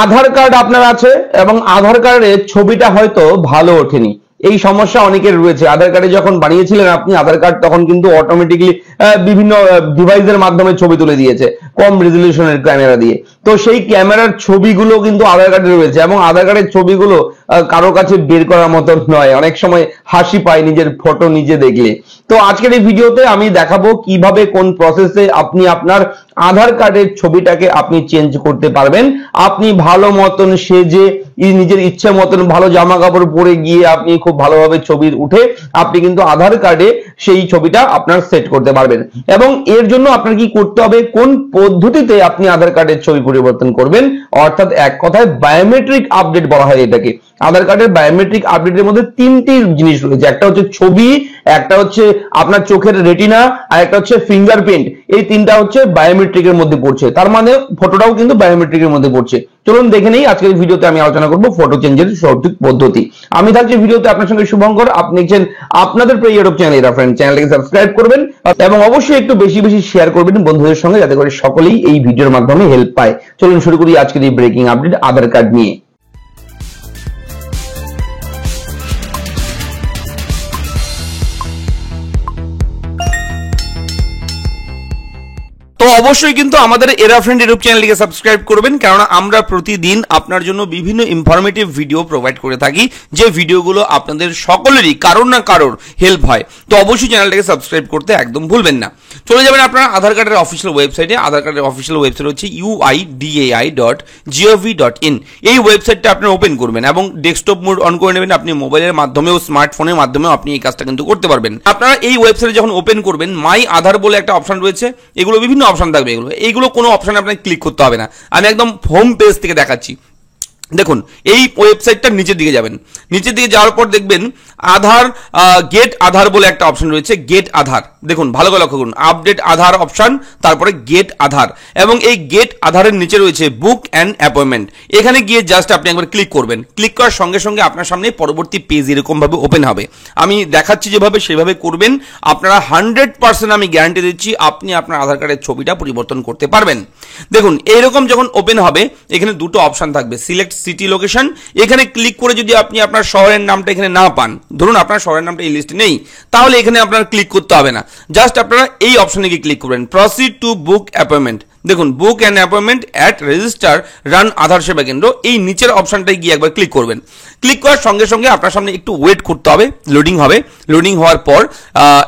আধার card আপনার আছে এবং আধার কার্ডের ছবিটা হয়তো ভালো ওঠেনি, এই সমস্যা অনেকের রয়েছে। আধার কার্ডে যখন বানিয়েছিলেন আপনি আধার কার্ড, তখন কিন্তু অটোমেটিকলি বিভিন্ন ডিভাইসের মাধ্যমে ছবি তুলে দিয়েছে কম রেজলিউশনের ক্যামেরা দিয়ে। তো সেই ক্যামেরার ছবিগুলো কিন্তু আধার কার্ডে রয়েছে এবং আধার কার্ডের ছবিগুলো কারো কাছে বের করার মতো নয়, অনেক সময় হাসি পায় নিজের ফটো নিজে দেখলে। তো আজকের এই ভিডিওতে আমি দেখাবো কিভাবে কোন প্রসেসে আপনি আপনার আধার কার্ডের ছবিটাকে আপনি চেঞ্জ করতে পারবেন। আপনি ভালো মতন সেজে নিজের ইচ্ছে মতন ভালো জামা কাপড় পরে গিয়ে আপনি খুব ভালোভাবে ছবি উঠে আপনি কিন্তু আধার কার্ডে সেই ছবিটা আপনার সেট করতে পারবেন। এবং এর জন্য আপনার কি করতে হবে, কোন পদ্ধতিতে আপনি আধার কার্ডের ছবি পরিবর্তন করবেন, অর্থাৎ এক কথায় বায়োমেট্রিক আপডেট বলা হয় এটাকে। আধার কার্ডের বায়োমেট্রিক আপডেটের মধ্যে তিনটি জিনিস রয়েছে, একটা হচ্ছে ছবি, একটা হচ্ছে আপনার চোখের রেটিনা, আর একটা হচ্ছে ফিঙ্গারপ্রিন্ট। এই তিনটা হচ্ছে বায়োমেট্রিকের মধ্যে পড়ছে, তার মানে ফটোটাও কিন্তু বায়োমেট্রিকের মধ্যে পড়ছে। চলুন দেখে নেই আজকের ভিডিওতে আমি আলোচনা করব ফটো চেঞ্জের সঠিক পদ্ধতি। আমি থাকছি ভিডিওতে আপনার সঙ্গে শুভঙ্কর, আপনি দেখছেন আপনাদের প্রিয় ইউটিউব চ্যানেল এরা ফ্রেন্ড। চ্যানেলটাকে সাবস্ক্রাইব করবেন এবং অবশ্যই একটু বেশি বেশি শেয়ার করবেন বন্ধুদের সঙ্গে, যাতে করে সকলেই এই ভিডিওর মাধ্যমে হেল্প পায়। চলুন শুরু করি আজকের এই ব্রেকিং আপডেট আধার কার্ড নিয়ে। তো অবশ্যই কিন্তু আমাদের এরা ফ্রেন্ড ইউটিউব চ্যানেলটিকে সাবস্ক্রাইব করবেন, কারণ আমরা প্রতিদিন আপনার জন্য বিভিন্ন ইনফরমেটিভ ভিডিও প্রোভাইড করে থাকি, যে ভিডিওগুলো আপনাদের সকলেরই কারোর না কারোর হেল্প হয়। তো অবশ্যই চ্যানেলটাকে সাবস্ক্রাইব করতে একদম ভুলবেন না। চলে যাবেন আপনার আধার কার্ডের অফিসিয়াল ওয়েবসাইটে। আধার কার্ডের অফিসিয়াল ওয়েবসাইট হচ্ছে uidai.gov.in। এই ওয়েবসাইটটা আপনি ওপেন করবেন এবং ডেস্কটপ মোড অন করে নেবেন। আপনি মোবাইলের মাধ্যমেও স্মার্টফোনের মাধ্যমেও আপনি এই কাজটা কিন্তু করতে পারবেন। আপনারা এই ওয়েবসাইটে যখন ওপেন করবেন, মাই আধার বলে একটা অপশন রয়েছে, এগুলো বিভিন্ন অপশন থাকবে। এইগুলো কোনো অপশন আপনাকে ক্লিক করতে হবে না, আমি একদম হোম পেজ থেকে দেখাচ্ছি। দেখুন, এই ওয়েবসাইটটার নিচের দিকে যাবেন, নিচের দিকে যাওয়ার পর দেখবেন আধার গেট আধার বলে একটা অপশন রয়েছে, গেট আধার। দেখুন ভালো করে লক্ষ্য করুন, আপডেট আধার অপশন, তারপরে গেট আধার, এবং এই গেট আধারের নিচে রয়েছে বুক অ্যান্ড অ্যাপয়েন্টমেন্ট। এখানে গিয়ে জাস্ট আপনি একবার ক্লিক করবেন। ক্লিক করার সঙ্গে সঙ্গে আপনার সামনে পরবর্তী পেজ এরকম ভাবে ওপেন হবে। আমি দেখাচ্ছি যেভাবে সেভাবে করবেন, আপনারা 100% আমি গ্যারান্টি দিচ্ছি আপনি আপনার আধার কার্ডের ছবিটা পরিবর্তন করতে পারবেন। দেখুন এইরকম যখন ওপেন হবে, এখানে দুটো অপশন থাকবে, সিলেক্ট সিটি লোকেশন। এখানে ক্লিক করে যদি আপনি আপনার শহরের নামটা এখানে না পান, ধরুন আপনার শহরের নামটা এই লিস্টে নেই, তাহলে এখানে আপনার ক্লিক করতে হবে না, জাস্ট আপনারা এই অপশনে গিয়ে ক্লিক করবেন, প্রসিড টু বুক অ্যাপয়েন্টমেন্ট। দেখুন book and appointment at register run Aadhaar Seva Kendra, এই নিচের অপশনটায় গিয়ে একবার ক্লিক করবেন। ক্লিক করার সঙ্গে সঙ্গে আপনার সামনে একটু ওয়েট করতে হবে, লোডিং হবে। লোডিং হওয়ার পর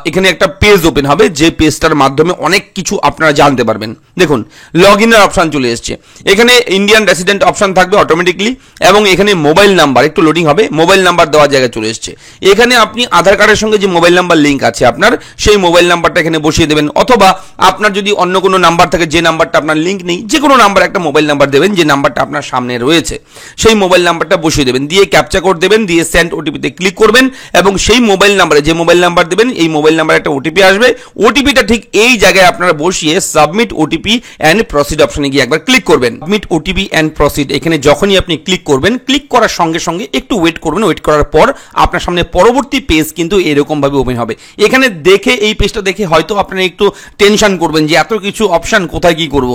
এখানে একটা পেজ ওপেন হবে, যে পেজটার মাধ্যমে অনেক কিছু আপনারা জানতে পারবেন। দেখুন লগ ইনের অপশন চলে এসছে, এখানে ইন্ডিয়ান রেসিডেন্ট অপশন থাকবে অটোমেটিকলি, এবং এখানে মোবাইল নাম্বার, একটু লোডিং হবে, মোবাইল নাম্বার দেওয়ার জায়গায় চলে এসছে। এখানে আপনি আধার কার্ডের সঙ্গে যে মোবাইল নাম্বার লিঙ্ক আছে আপনার, সেই মোবাইল নাম্বারটা এখানে বসিয়ে দেবেন, অথবা আপনার যদি অন্য কোনো নাম্বার থাকে যে নাম্বারটা আপনার লিঙ্ক নেই, যে কোনো নাম্বার একটা মোবাইল নাম্বার দেবেন যে নাম্বারটা আপনার সামনে রয়েছে, সেই মোবাইল নাম্বারটা বসিয়ে দেবেন, দিয়ে ক্যাপচা কোড দেবেন, দিয়ে সেন্ড ওটিপিতে ক্লিক করবেন, এবং সেই মোবাইল নাম্বারে যে মোবাইল নাম্বার দেবেন এই মোবাইল নাম্বারে একটা ওটিপি আসবে। ওটিপিটা ঠিক এই জায়গায় আপনারা বসিয়ে সাবমিট ওটিপি অ্যান্ড প্রসিড অপশনে গিয়ে একবার ক্লিক করবেন। সাবমিট ওটিপি অ্যান্ড প্রসিড, এখানে যখনই আপনি ক্লিক করবেন, ক্লিক করার সঙ্গে সঙ্গে একটু ওয়েট করবেন। ওয়েট করার পর আপনার সামনে পরবর্তী পেজ কিন্তু এরকম ভাবে ওপেন হবে। এখানে দেখে, এই পেজটা দেখে হয়তো আপনারা একটু টেনশন করবেন যে এত কিছু অপশন, কোথায় কি করব,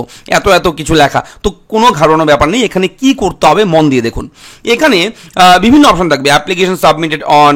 এত কিছু লেখা। তো কোনো ঘাড়ানোর ব্যাপার নেই, এখানে কি করতে হবে মন দিয়ে দেখুন। এখানে বিভিন্ন অপশন থাকবে, application submitted on,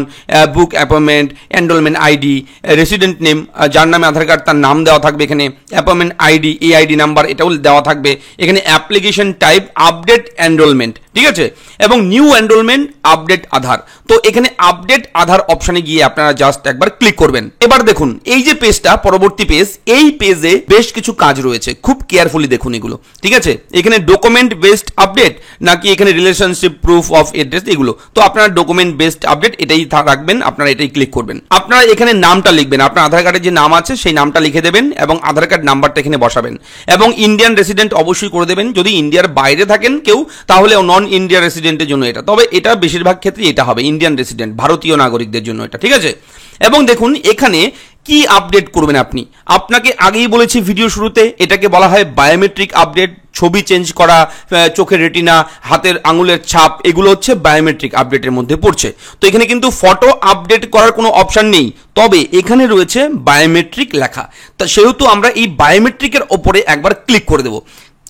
book appointment, enrolment ID, resident name, যার নামে আধার কার্ড তার নাম দেওয়া থাকবে এখানে, অ্যাপয়েন্টমেন্ট আইডি, এই আইডি নাম্বার এটাও দেওয়া থাকবে এখানে, অ্যাপ্লিকেশন টাইপ আপডেট এনরোলমেন্ট, ঠিক আছে, এবং নিউ এনরোলমেন্ট আপডেট আধার। তো এখানে আপডেট আধার অপশনে গিয়ে আপনারা জাস্ট একবার ক্লিক করবেন। এবার দেখুন এই যে পেজটা, পরবর্তী পেজ, এই পেজে বেশ কিছু কাজ রয়েছে, খুব কেয়ারফুলি দেখুন এগুলো, ঠিক আছে। এখানে ডকুমেন্ট বেসড আপডেট নাকি এখানে রিলেশনশিপ প্রুফ অফ এড্রেস, এগুলো তো আপনারা ডকুমেন্ট বেসড আপডেট এটাই রাখবেন, আপনারা এটাই ক্লিক করবেন। আপনারা এখানে নামটা লিখবেন, আপনার আধার কার্ডের যে নাম আছে সেই নামটা লিখে দেবেন এবং আধার কার্ড নাম্বারটা এখানে বসাবেন, এবং ইন্ডিয়ান রেসিডেন্ট অবশ্যই করে দেবেন। যদি ইন্ডিয়ার বাইরে থাকেন কেউ, তাহলে নন ইন্ডিয়া রেসিডেন্টের জন্য এটা, তবে এটা বেশিরভাগ ক্ষেত্রে এটা হবে ইন্ডিয়ান রেসিডেন্ট, ভারতীয় নাগরিকদের জন্য এটা, ঠিক আছে। এবং দেখুন এখানে কি আপডেট করবেন আপনি, আপনাকে আগেই বলেছি ভিডিও শুরুতে, এটাকে বলা হয় বায়োমেট্রিক আপডেট। ছবি চেঞ্জ করা, চোখের রেটিনা, হাতের আঙুলের ছাপ, এগুলো হচ্ছে বায়োমেট্রিক আপডেটের মধ্যে পড়ছে। তো এখানে কিন্তু ফটো আপডেট করার কোনো অপশন নেই, তবে এখানে রয়েছে বায়োমেট্রিক লেখা। তা সেহেতু আমরা এই বায়োমেট্রিকের ওপরে একবার ক্লিক করে দেব,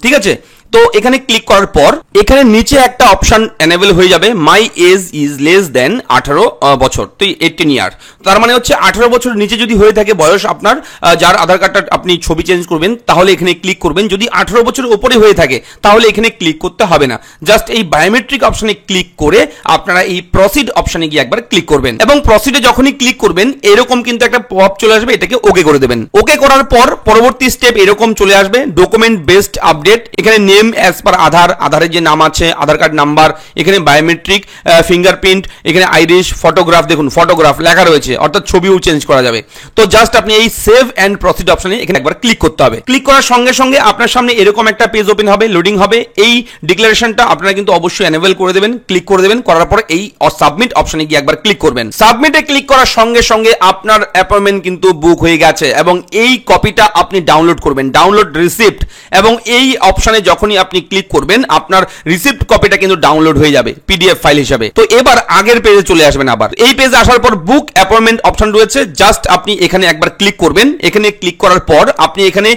ঠিক আছে। তো এখানে ক্লিক করার পর এখানে নিচে একটা অপশন এনেবল হয়ে যাবে, my age is less than 18 বছর, তো 18 ইয়ার। তার মানে হচ্ছে 18 বছর নিচে যদি হয়ে থাকে বয়স আপনার, যার আধার কার্ডটা আপনি ছবি চেঞ্জ করবেন তাহলে এখানে ক্লিক করবেন। যদি 18 বছরের উপরে হয়ে থাকে তাহলে এখানে ক্লিক করতে হবে না, জাস্ট এই বায়োমেট্রিক অপশনে ক্লিক করে আপনারা এই প্রসিড অপশনে গিয়ে একবার ক্লিক করবেন এবং প্রসিডে যখনই ক্লিক করবেন এরকম কিন্তু একটা পপ চলে আসবে, এটাকে ওকে করে দেবেন। ওকে করার পর পরবর্তী স্টেপ এরকম চলে আসবে, ডকুমেন্ট বেসড আপডেট। এখানে নেম অ্যাজ পার আধার, আধারের যে নাম আছে, আধার কার্ড নাম্বার, এখানে বায়োমেট্রিক, ফিঙ্গারপ্রিন্ট, এখানে আইরিশ, ফটোগ্রাফ, দেখুন ফটোগ্রাফ লেখা রয়েছে, অর্থাৎ ছবিও চেঞ্জ করা যাবে। তো জাস্ট আপনি এই সেভ অ্যান্ড প্রসিড অপশনে এখানে একবার ক্লিক করতে হবে। ক্লিক করার সঙ্গে সঙ্গে আপনার সামনে এরকম একটা পেজ ওপেন হবে, লোডিং হবে। এই ডিক্লারেশনটা আপনারা কিন্তু অবশ্যই এনেবল করে দেবেন, ক্লিক করে দেবেন। করার পর এই সাবমিট অপশনে গিয়ে একবার ক্লিক করবেন। সাবমিটে ক্লিক করার সঙ্গে সঙ্গে আপনার অ্যাপয়েন্টমেন্ট কিন্তু বুক হয়ে গেছে এবং এই কপিটা আপনি ডাউনলোড করবেন, ডাউনলোড রিসিপ্ট, এবং এই অপশনে যখনই আপনি ক্লিক করবেন আপনার রিসিপ্ট কপিটা কিন্তু ডাউনলোড হয়ে যাবে পিডিএফ ফাইল হিসাবে। তো এবার আগের পেজে চলে আসবেন। আবার এই পেজে আসার পর বুক অ্যাপয়েন্টমেন্ট অপশন রয়েছে, জাস্ট আপনি এখানে একবার ক্লিক করবেন। এখানে ক্লিক করার পর আপনি এখানে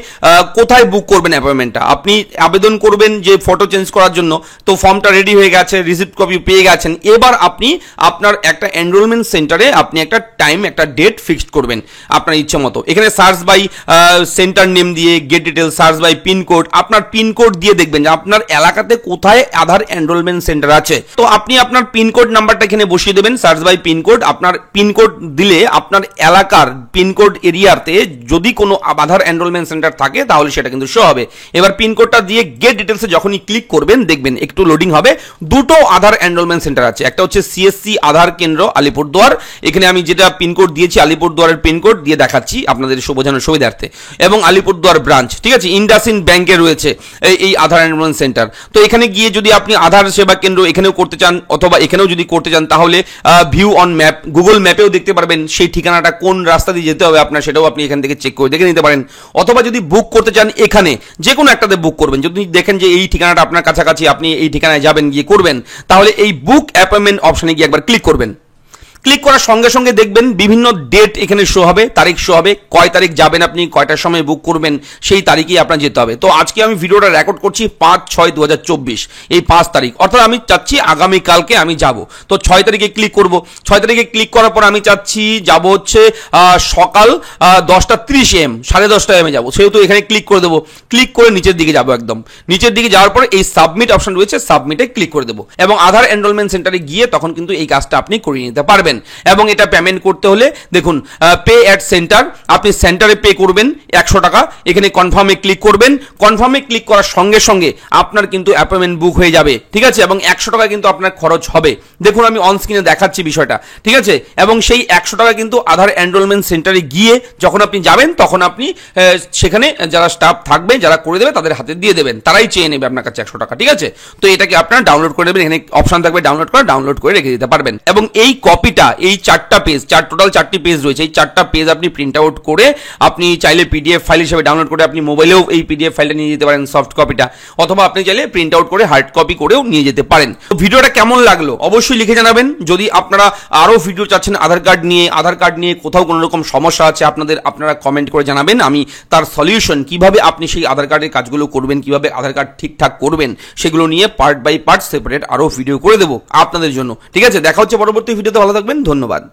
কোথায় বুক করবেন অ্যাপয়েন্টমেন্টটা, আপনি আবেদন করবেন যে ফটো চেঞ্জ করার জন্য, তো ফর্মটা রেডি হয়ে গেছে, রিসিপ্ট কপি পেয়ে গেছেন। এবার আপনি আপনার একটা এনরোলমেন্ট সেন্টারে আপনি একটা টাইম, একটা ডেট ফিক্সড করবেন আপনার ইচ্ছে মতো। এখানে সার্চ বাই সেন্টার নেম দিয়ে get detail, search by pincode, আপনার পিনকোড দিয়ে দেখবেন যে আপনার এলাকাতে কোথায় আধার এনরোলমেন্ট সেন্টার আছে। তো আপনি আপনার পিনকোড নাম্বারটা এখানে বসিয়ে দেবেন, সার্চ বাই পিনকোড। আপনার পিনকোড দিলে আপনার এলাকার পিনকোড এরিয়াতে যদি কোনো আধার এনরোলমেন্ট সেন্টার থাকে তাহলে সেটা কিন্তু শো হবে। এবার পিনকোডটা দিয়ে গেট ডিটেলসে যখনই ক্লিক করবেন দেখবেন একটু লোডিং হবে। দুটো আধার এনরোলমেন্ট সেন্টার আছে, একটা হচ্ছে সিএসসি আধার কেন্দ্র আলিপুরদুয়ার, এখানে আমি যেটা পিনকোড দিয়েছি আলিপুরদুয়ারের পিনকোড দিয়ে দেখাচ্ছি আপনাদের বোঝানোর সুবিধার্থে, এবং আলিপুরদুয়ার ব্রাঞ্চ, ঠিক আছে, ইন্ডাসইন্ড ব্যাংকে রয়েছে এই আধার এনরোলমেন্ট সেন্টার। তো এখানে গিয়ে যদি আপনি আধার সেবা কেন্দ্র এখানেও করতে চান অথবা এখানেও যদি করতে চান তাহলে ভিউ অন ম্যাপ, গুগল ম্যাপেও দেখতে পারবেন সেই ঠিকানাটা কোন রাস্তা দিয়ে যেতে হবে আপনার, সেটাও আপনি এখান থেকে চেক করে দেখে নিতে পারেন। অথবা যদি বুক করতে চান এখানে যে কোনো একটাতে বুক করবেন, যদি দেখেন যে এই ঠিকানাটা আপনার কাছাকাছি, আপনি এই ঠিকানায় যাবেন, গিয়ে করবেন, তাহলে এই বুক অ্যাপয়েন্টমেন্ট অপশনে গিয়ে একবার ক্লিক করবেন। ক্লিক করার সঙ্গে সঙ্গে দেখবেন বিভিন্ন ডেট এখানে শো হবে, তারিখ শো হবে, কয় তারিখ যাবেন আপনি, কয়টার সময় বুক করবেন সেই তারিখেই আপনার যেতে হবে। তো আজকে আমি ভিডিওটা রেকর্ড করছি 5/6/2024, এই 5 তারিখ, অর্থাৎ আমি চাচ্ছি আগামীকালকে আমি যাব। তো 6 তারিখে ক্লিক করব। 6 তারিখে ক্লিক করার পর আমি চাচ্ছি যাব হচ্ছে সকাল 10:30 AM, 10:30 AM যাবো, সেহেতু এখানে ক্লিক করে দেবো। ক্লিক করে নিচের দিকে যাবো, একদম নিচের দিকে যাওয়ার পর এই সাবমিট অপশন রয়েছে, সাবমিটে ক্লিক করে দেবো এবং আধার এনরোলমেন্ট সেন্টারে গিয়ে তখন কিন্তু এই কাজটা আপনি করিয়ে নিতে পারবেন। এবং এটা পেমেন্ট করতে হলে দেখুন পে অ্যাট সেন্টার, আপনি সেন্টারে পে করবেন 100 টাকা। এখানে কনফার্মে ক্লিক করবেন। কনফার্মে ক্লিক করার সঙ্গে সঙ্গে আপনার কিন্তু অ্যাপয়েন্টমেন্ট বুক হয়ে যাবে, ঠিক আছে, এবং 100 টাকা কিন্তু আপনার খরচ হবে। দেখুন আমি অন স্ক্রিনে দেখাচ্ছি বিষয়টা, ঠিক আছে, এবং সেই 100 টাকা কিন্তু আধার এনরোলমেন্ট সেন্টারে গিয়ে যখন আপনি যাবেন তখন আপনি সেখানে যারা স্টাফ থাকবে, যারা করে দেবে তাদের হাতে দিয়ে দেবেন, তারাই চেয়ে নেবে আপনার কাছে 100 টাকা, ঠিক আছে। তো এটাকে আপনারা ডাউনলোড করে নেবেন, এখানে অপশন থাকবে ডাউনলোড করা, ডাউনলোড করে রেখে দিতে পারবেন। এবং এই কপিটা, এই 4টা পেজ, টোটাল 4টি পেজ রয়েছে, এই 4টা পেজ আপনি প্রিন্ট আউট করে আপনি চাইলে পিডিএফ ফাইল হিসেবে ডাউনলোড করে আপনি মোবাইলেও এই পিডিএফ ফাইলটা নিয়ে যেতে পারেন, সফট কপিটা, অথবা আপনি চাইলে প্রিন্ট আউট করে হার্ড কপি করেও নিয়ে যেতে পারেন। তো ভিডিওটা কেমন লাগলো অবশ্যই লিখে জানাবেন। যদি আপনারা আরো ভিডিও চাচ্ছেন আধার কার্ড নিয়ে কোথাও কোনো রকম সমস্যা আছে আপনারা কমেন্ট করে জানাবেন, আমি তার সলিউশন কিভাবে আপনি সেই আধার কার্ডের কাজগুলো করবেন, কিভাবে আধার কার্ড ঠিকঠাক করবেন সেগুলো নিয়ে পার্ট বাই পার্ট সেপারেট আরো ভিডিও করে দেবো আপনাদের জন্য, ঠিক আছে। দেখা হচ্ছে পরবর্তী ভিডিওতে, ভালো থাকবেন, ধন্যবাদ।